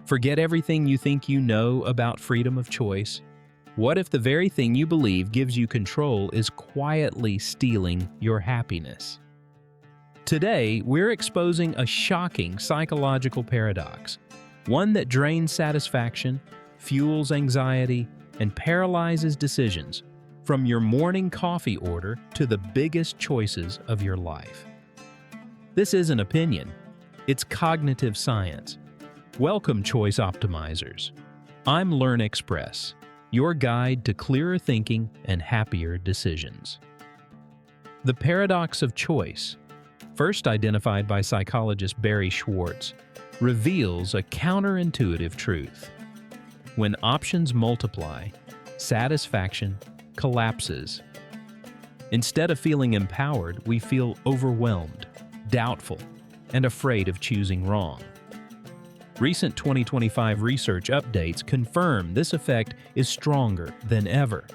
Forget everything you think you know about freedom of choice. What if the very thing you believe gives you control is quietly stealing your happiness? Today, we're exposing a shocking psychological paradox, one that drains satisfaction, fuels anxiety, and paralyzes decisions, from your morning coffee order to the biggest choices of your life. This isn't opinion, it's cognitive science. Welcome, choice optimizers. I'm LernXpress, your guide to clearer thinking and happier decisions. The paradox of choice, first identified by psychologist Barry Schwartz, reveals a counterintuitive truth. When options multiply, satisfaction collapses. Instead of feeling empowered, we feel overwhelmed, doubtful, and afraid of choosing wrong. Recent 2025 research updates confirm this effect is stronger than ever.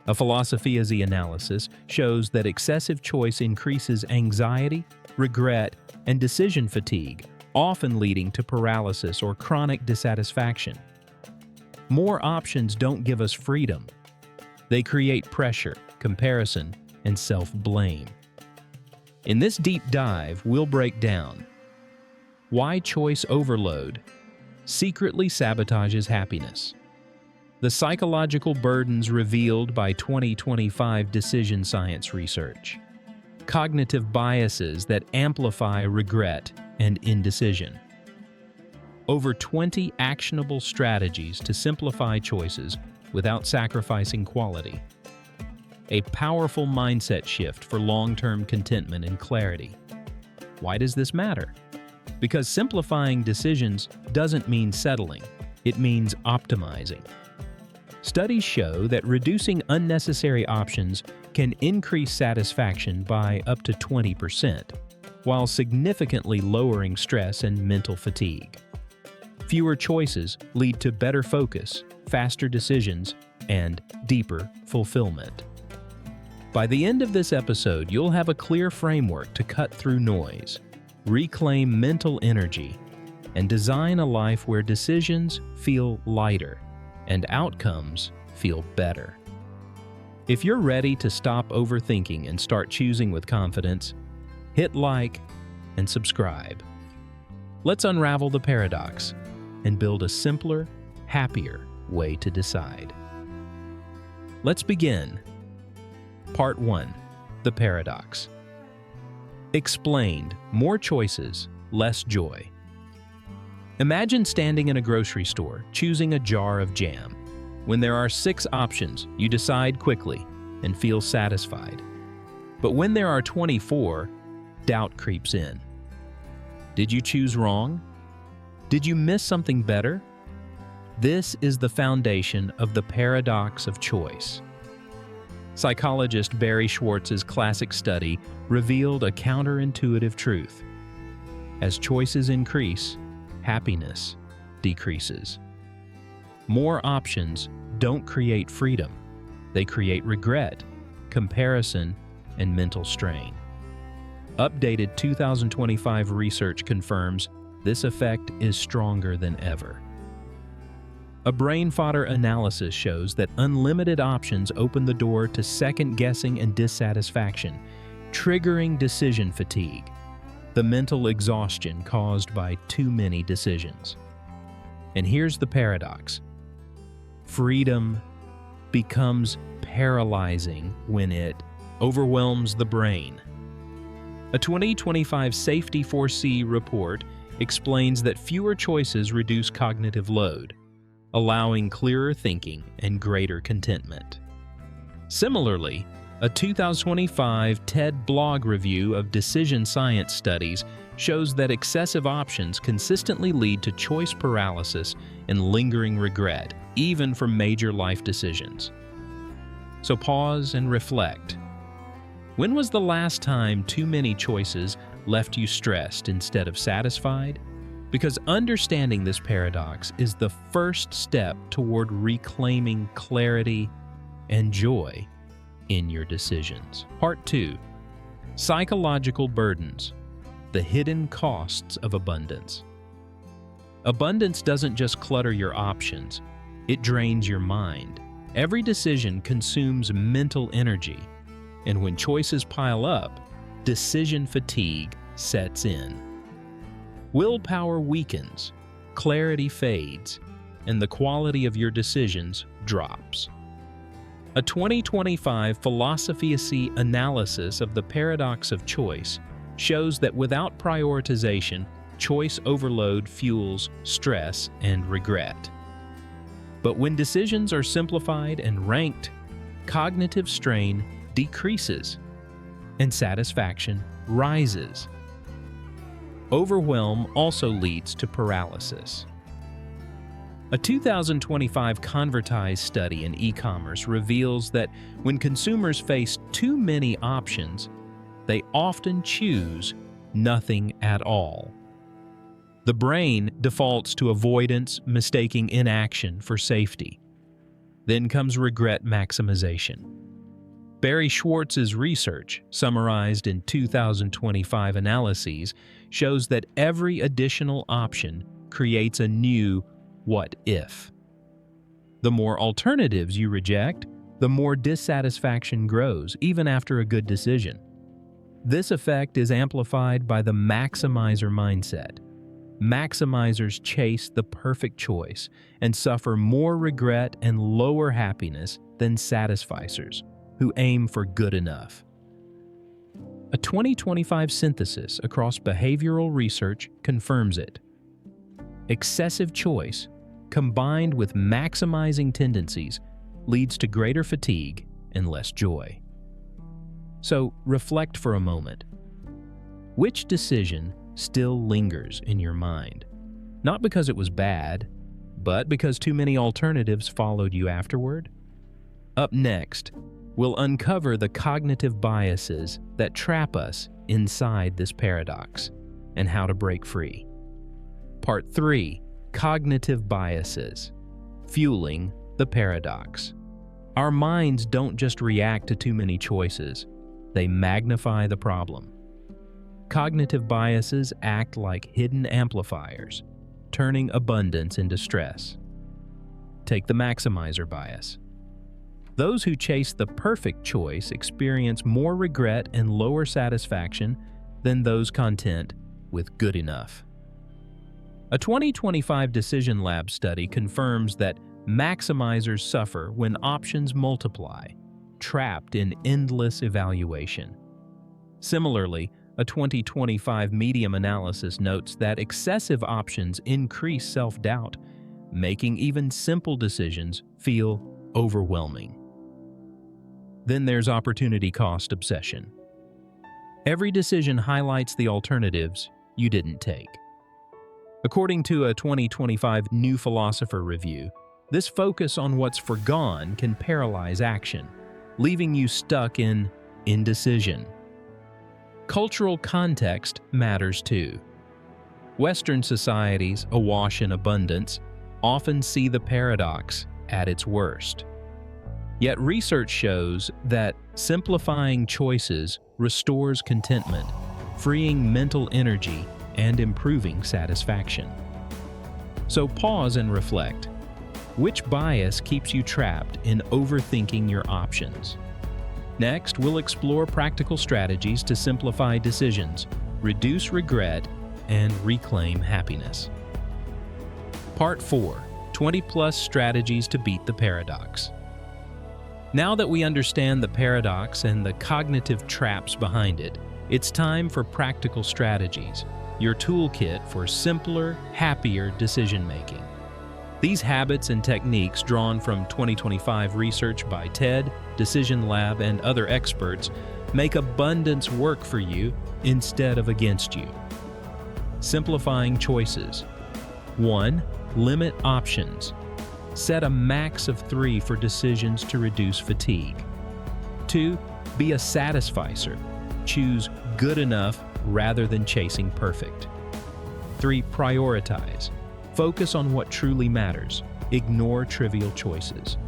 A philosophy of the analysis shows that excessive choice increases anxiety, regret, and decision fatigue, often leading to paralysis or chronic dissatisfaction. More options don't give us freedom. They create pressure, comparison, and self-blame. In this deep dive, we'll break down why choice overload secretly sabotages happiness, the psychological burdens revealed by 2025 decision science research, cognitive biases that amplify regret and indecision, over 20 actionable strategies to simplify choices without sacrificing quality, a powerful mindset shift for long-term contentment and clarity. Why does this matter? Because simplifying decisions doesn't mean settling, it means optimizing. Studies show that reducing unnecessary options can increase satisfaction by up to 20%, while significantly lowering stress and mental fatigue. Fewer choices lead to better focus, faster decisions, and deeper fulfillment. By the end of this episode, you'll have a clear framework to cut through noise, reclaim mental energy, and design a life where decisions feel lighter and outcomes feel better. If you're ready to stop overthinking and start choosing with confidence, hit like and subscribe. Let's unravel the paradox and build a simpler, happier way to decide. Let's begin. Part 1. The Paradox. Explained: more choices, less joy. Imagine standing in a grocery store, choosing a jar of jam. When there are 6 options, you decide quickly and feel satisfied. But when there are 24, doubt creeps in. Did you choose wrong? Did you miss something better? This is the foundation of the paradox of choice. Psychologist Barry Schwartz's classic study revealed a counterintuitive truth. As choices increase, happiness decreases. More options don't create freedom. They create regret, comparison, and mental strain. Updated 2025 research confirms this effect is stronger than ever. A brain fodder analysis shows that unlimited options open the door to second-guessing and dissatisfaction, triggering decision fatigue, the mental exhaustion caused by too many decisions. And here's the paradox. Freedom becomes paralyzing when it overwhelms the brain. A 2025 Safety 4C report explains that fewer choices reduce cognitive load, allowing clearer thinking and greater contentment. Similarly, a 2025 TED blog review of decision science studies shows that excessive options consistently lead to choice paralysis and lingering regret, even for major life decisions. So pause and reflect. When was the last time too many choices left you stressed instead of satisfied? Because understanding this paradox is the first step toward reclaiming clarity and joy in your decisions. Part 2. Psychological burdens, the hidden costs of abundance. Abundance doesn't just clutter your options, it drains your mind. Every decision consumes mental energy, and when choices pile up, decision fatigue sets in. Willpower weakens, clarity fades, and the quality of your decisions drops. A 2025 philosophy analysis of the paradox of choice shows that without prioritization, choice overload fuels stress and regret. But when decisions are simplified and ranked, cognitive strain decreases and satisfaction rises. Overwhelm also leads to paralysis. A 2025 Convertise study in e-commerce reveals that when consumers face too many options, they often choose nothing at all. The brain defaults to avoidance, mistaking inaction for safety. Then comes regret maximization. Barry Schwartz's research, summarized in 2025 analyses, shows that every additional option creates a new what if. The more alternatives you reject, the more dissatisfaction grows, even after a good decision. This effect is amplified by the maximizer mindset. Maximizers chase the perfect choice and suffer more regret and lower happiness than satisficers, who aim for good enough. A 2025 synthesis across behavioral research confirms it. Excessive choice, combined with maximizing tendencies, leads to greater fatigue and less joy. So reflect for a moment. Which decision still lingers in your mind? Not because it was bad, but because too many alternatives followed you afterward? Up next, we'll uncover the cognitive biases that trap us inside this paradox and how to break free. Part 3. Cognitive biases, fueling the paradox. Our minds don't just react to too many choices, they magnify the problem. Cognitive biases act like hidden amplifiers, turning abundance into stress. Take the maximizer bias. Those who chase the perfect choice experience more regret and lower satisfaction than those content with good enough. A 2025 Decision Lab study confirms that maximizers suffer when options multiply, trapped in endless evaluation. Similarly, a 2025 Medium analysis notes that excessive options increase self-doubt, making even simple decisions feel overwhelming. Then there's opportunity cost obsession. Every decision highlights the alternatives you didn't take. According to a 2025 New Philosopher review, this focus on what's forgone can paralyze action, leaving you stuck in indecision. Cultural context matters too. Western societies, awash in abundance, often see the paradox at its worst. Yet research shows that simplifying choices restores contentment, freeing mental energy and improving satisfaction. So pause and reflect. Which bias keeps you trapped in overthinking your options? Next, we'll explore practical strategies to simplify decisions, reduce regret, and reclaim happiness. Part 4. 20+ strategies to beat the paradox. Now that we understand the paradox and the cognitive traps behind it, it's time for practical strategies, your toolkit for simpler, happier decision-making. These habits and techniques, drawn from 2025 research by TED, Decision Lab, and other experts, make abundance work for you instead of against you. Simplifying choices. 1. Limit options. Set a max of 3 for decisions to reduce fatigue. 2. Be a satisficer. Choose good enough rather than chasing perfect. 3. Prioritize. Focus on what truly matters. Ignore trivial choices.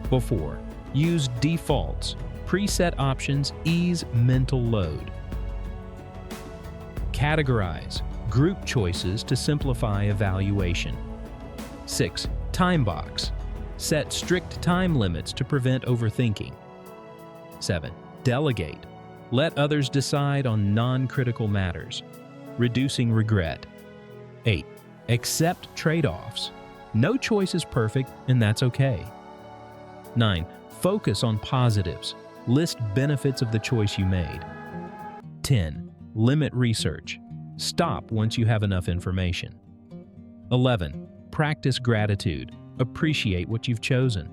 4. Use defaults. Preset options ease mental load. Categorize. Group choices to simplify evaluation. 6. Time box. Set strict time limits to prevent overthinking. 7. Delegate. Let others decide on non-critical matters, reducing regret. 8. Accept trade-offs. No choice is perfect, and that's okay. 9. Focus on positives. List benefits of the choice you made. 10. Limit research. Stop once you have enough information. 11. Practice gratitude. Appreciate what you've chosen.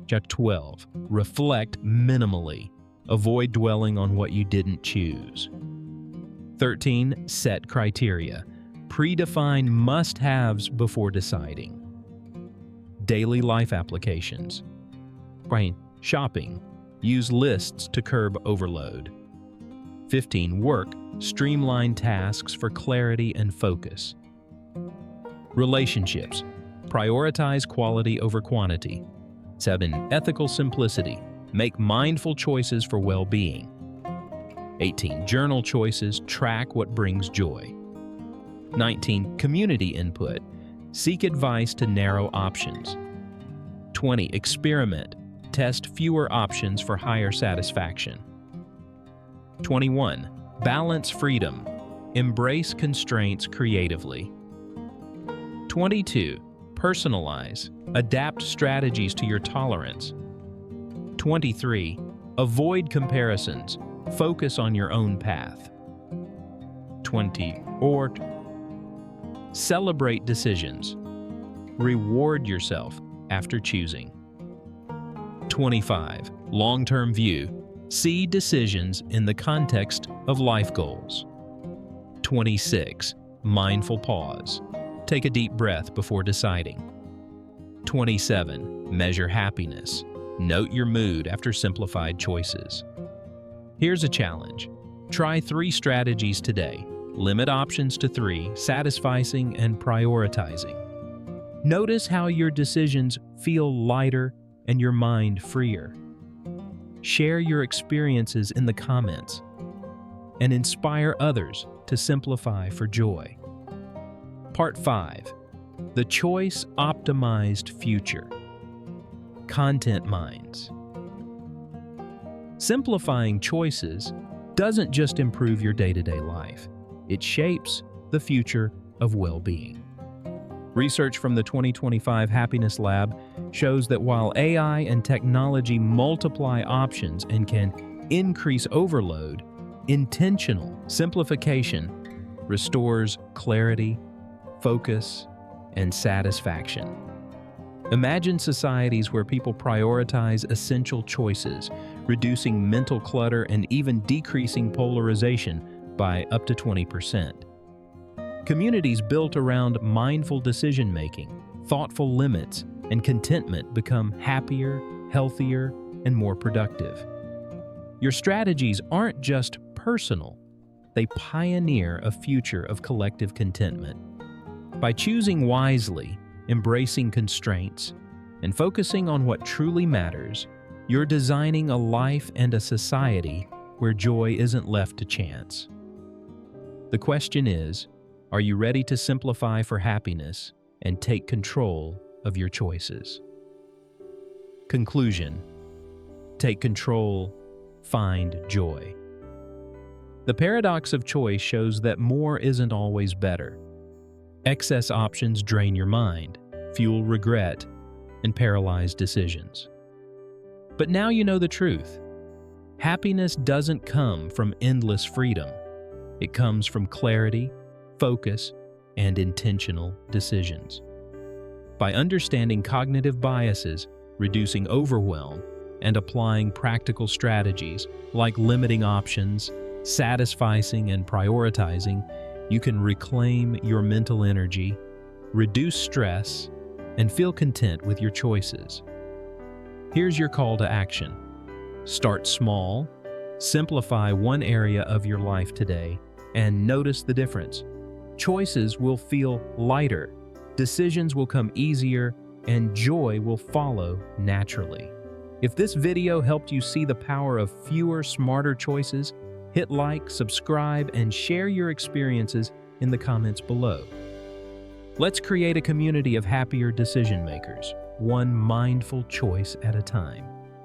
12. Reflect minimally. Avoid dwelling on what you didn't choose. 13. Set criteria. Predefine must-haves before deciding. Daily life applications. Shopping. Use lists to curb overload. 15. Work. Streamline tasks for clarity and focus. Relationships. Prioritize quality over quantity. 7. Ethical simplicity. Make mindful choices for well-being. 18. Journal choices. Track what brings joy. 19. Community input. Seek advice to narrow options. 20. Experiment. Test fewer options for higher satisfaction. 21. Balance freedom. Embrace constraints creatively. 22. Personalize. Adapt strategies to your tolerance. 23. Avoid comparisons. Focus on your own path. 24. Celebrate decisions. Reward yourself after choosing. 25. Long-term view. See decisions in the context of life goals. 26. Mindful pause. Take a deep breath before deciding. 27. Measure happiness. Note your mood after simplified choices. Here's a challenge. Try 3 strategies today. Limit options to 3, satisficing and prioritizing. Notice how your decisions feel lighter and your mind freer. Share your experiences in the comments and inspire others to simplify for joy. Part 5. The Choice-Optimized Future. Content Minds. Simplifying choices doesn't just improve your day-to-day life. It shapes the future of well-being. Research from the 2025 Happiness Lab shows that while AI and technology multiply options and can increase overload, intentional simplification restores clarity, focus, and satisfaction. Imagine societies where people prioritize essential choices, reducing mental clutter and even decreasing polarization by up to 20%. Communities built around mindful decision-making, thoughtful limits, and contentment become happier, healthier, and more productive. Your strategies aren't just personal, they pioneer a future of collective contentment. By choosing wisely, embracing constraints, and focusing on what truly matters, you're designing a life and a society where joy isn't left to chance. The question is, are you ready to simplify for happiness and take control of your choices? Conclusion: take control, find joy. The paradox of choice shows that more isn't always better. Excess options drain your mind, fuel regret, and paralyze decisions. But now you know the truth. Happiness doesn't come from endless freedom. It comes from clarity, focus, and intentional decisions. By understanding cognitive biases, reducing overwhelm, and applying practical strategies like limiting options, satisficing, and prioritizing, you can reclaim your mental energy, reduce stress, and feel content with your choices. Here's your call to action. Start small, simplify one area of your life today, and notice the difference. Choices will feel lighter, decisions will come easier, and joy will follow naturally. If this video helped you see the power of fewer, smarter choices, hit like, subscribe, and share your experiences in the comments below. Let's create a community of happier decision makers, one mindful choice at a time.